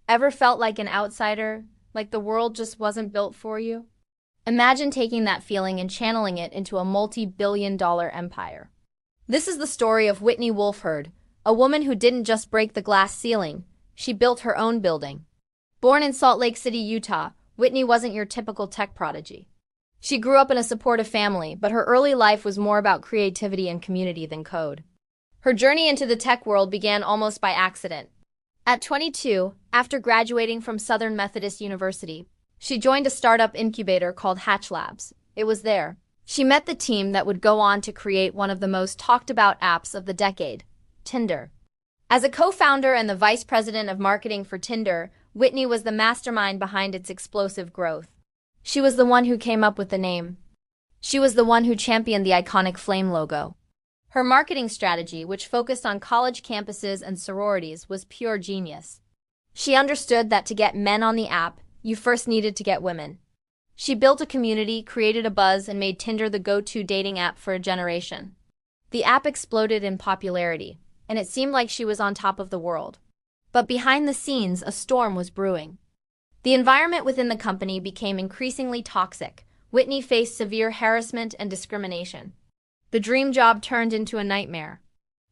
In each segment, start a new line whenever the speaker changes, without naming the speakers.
Ever felt like an outsider, like the world just wasn't built for you? Imagine taking that feeling and channeling it into a multi-billion-dollar empire. This is the story of Whitney Wolfe Herd, a woman who didn't just break the glass ceiling, she built her own building. Born in Salt Lake City, Utah, Whitney wasn't your typical tech prodigy. She grew up in a supportive family, but her early life was more about creativity and community than code. Her journey into the tech world began almost by accident. At 22, after graduating from Southern Methodist University, she joined a startup incubator called Hatch Labs. It was there she met the team that would go on to create one of the most talked-about apps of the decade, Tinder. As a co-founder and the vice president of marketing for Tinder, Whitney was the mastermind behind its explosive growth. She was the one who came up with the name. She was the one who championed the iconic flame logo. Her marketing strategy, which focused on college campuses and sororities, was pure genius. She understood that to get men on the app, you first needed to get women. She built a community, created a buzz, and made Tinder the go-to dating app for a generation. The app exploded in popularity, and it seemed like she was on top of the world. But behind the scenes, a storm was brewing. The environment within the company became increasingly toxic. Whitney faced severe harassment and discrimination. The dream job turned into a nightmare.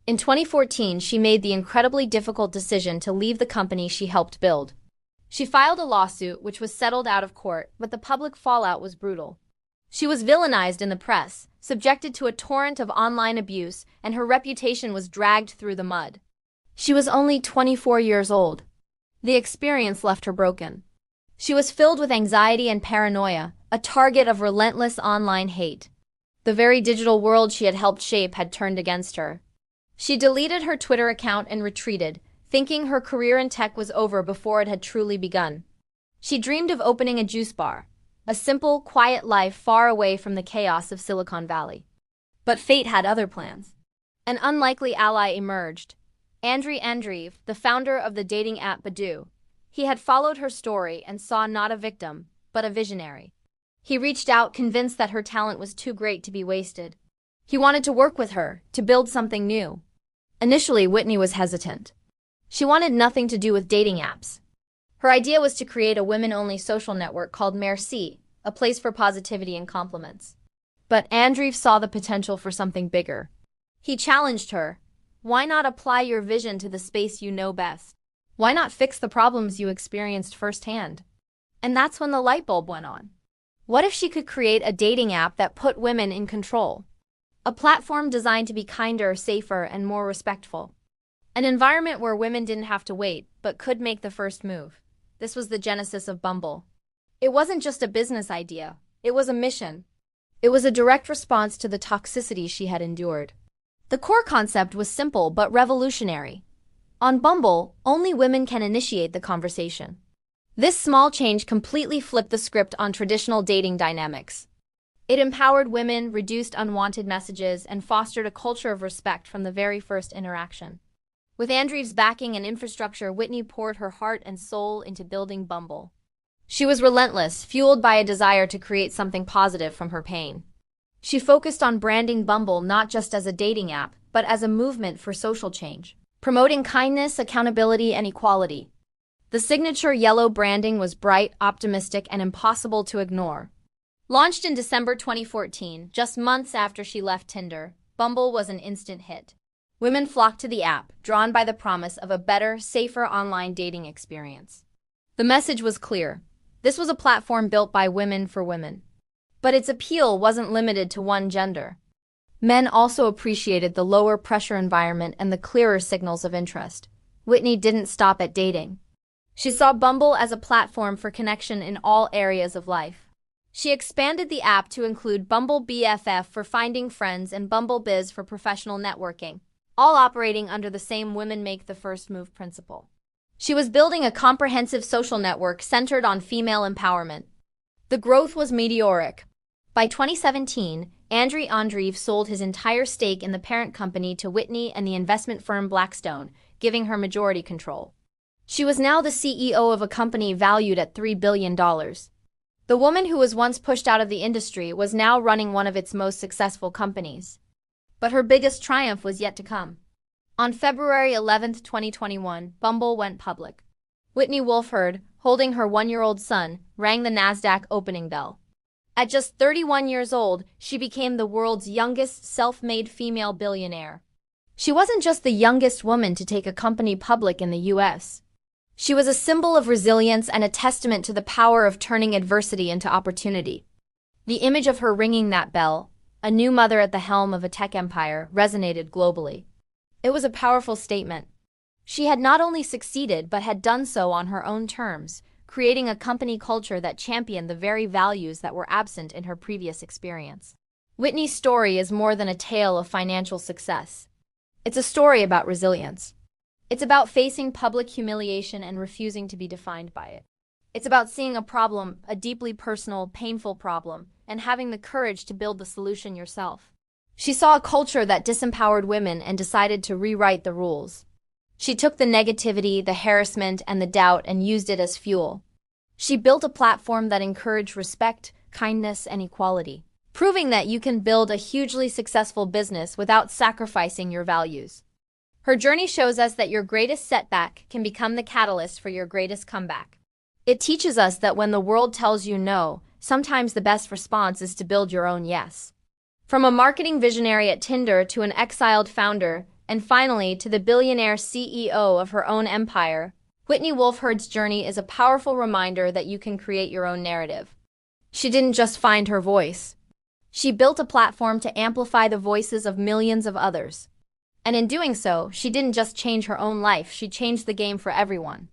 In 2014, she made the incredibly difficult decision to leave the company she helped build. She filed a lawsuit, which was settled out of court, but the public fallout was brutal. She was villainized in the press, subjected to a torrent of online abuse, and her reputation was dragged through the mud. She was only 24 years old. The experience left her broken. She was filled with anxiety and paranoia, a target of relentless online hate. The very digital world she had helped shape had turned against her. She deleted her Twitter account and retreated, thinking her career in tech was over before it had truly begun. She dreamed of opening a juice bar, a simple, quiet life far away from the chaos of Silicon Valley. But fate had other plans. An unlikely ally emerged. Andrew Andreev, the founder of the dating app Badoo. He had followed her story and saw not a victim, but a visionary. He reached out, convinced that her talent was too great to be wasted. He wanted to work with her, to build something new. Initially, Whitney was hesitant. She wanted nothing to do with dating apps. Her idea was to create a women-only social network called Merci, a place for positivity and compliments. But Andreev saw the potential for something bigger. He challenged her. Why not apply your vision to the space you know best? Why not fix the problems you experienced firsthand? And that's when the light bulb went on. What if she could create a dating app that put women in control? A platform designed to be kinder, safer, and more respectful. An environment where women didn't have to wait, but could make the first move. This was the genesis of Bumble. It wasn't just a business idea. It was a mission. It was a direct response to the toxicity she had endured. The core concept was simple but revolutionary. On Bumble, only women can initiate the conversation. This small change completely flipped the script on traditional dating dynamics. It empowered women, reduced unwanted messages, and fostered a culture of respect from the very first interaction. With Andreev's backing and infrastructure, Whitney poured her heart and soul into building Bumble. She was relentless, fueled by a desire to create something positive from her pain. She focused on branding Bumble not just as a dating app, but as a movement for social change, promoting kindness, accountability, and equality. The signature yellow branding was bright, optimistic, and impossible to ignore. Launched in December 2014, just months after she left Tinder, Bumble was an instant hit. Women flocked to the app, drawn by the promise of a better, safer online dating experience. The message was clear. This was a platform built by women for women. But its appeal wasn't limited to one gender. Men also appreciated the lower pressure environment and the clearer signals of interest. Whitney didn't stop at dating. She saw Bumble as a platform for connection in all areas of life. She expanded the app to include Bumble BFF for finding friends and Bumble Biz for professional networking, all operating under the same women make the first move principle. She was building a comprehensive social network centered on female empowerment. The growth was meteoric. By 2017, Andrew Andreev sold his entire stake in the parent company to Whitney and the investment firm Blackstone, giving her majority control. She was now the CEO of a company valued at $3 billion. The woman who was once pushed out of the industry was now running one of its most successful companies. But her biggest triumph was yet to come. On February 11, 2021, Bumble went public. Whitney Wolfe Herd, holding her 1-year-old son, rang the NASDAQ opening bell. At just 31 years old, she became the world's youngest self-made female billionaire. She wasn't just the youngest woman to take a company public in the US. She was a symbol of resilience and a testament to the power of turning adversity into opportunity. The image of her ringing that bell, a new mother at the helm of a tech empire, resonated globally. It was a powerful statement. She had not only succeeded but had done so on her own terms, creating a company culture that championed the very values that were absent in her previous experience. Whitney's story is more than a tale of financial success. It's a story about resilience. It's about facing public humiliation and refusing to be defined by it. It's about seeing a problem, a deeply personal, painful problem, and having the courage to build the solution yourself. She saw a culture that disempowered women and decided to rewrite the rules. She took the negativity, the harassment, and the doubt and used it as fuel. She built a platform that encouraged respect, kindness, and equality, proving that you can build a hugely successful business without sacrificing your values. Her journey shows us that your greatest setback can become the catalyst for your greatest comeback. It teaches us that when the world tells you no, sometimes the best response is to build your own yes. From a marketing visionary at Tinder to an exiled founder, and finally to the billionaire CEO of her own empire, Whitney Wolfe Herd's journey is a powerful reminder that you can create your own narrative. She didn't just find her voice. She built a platform to amplify the voices of millions of others. And in doing so, she didn't just change her own life, she changed the game for everyone.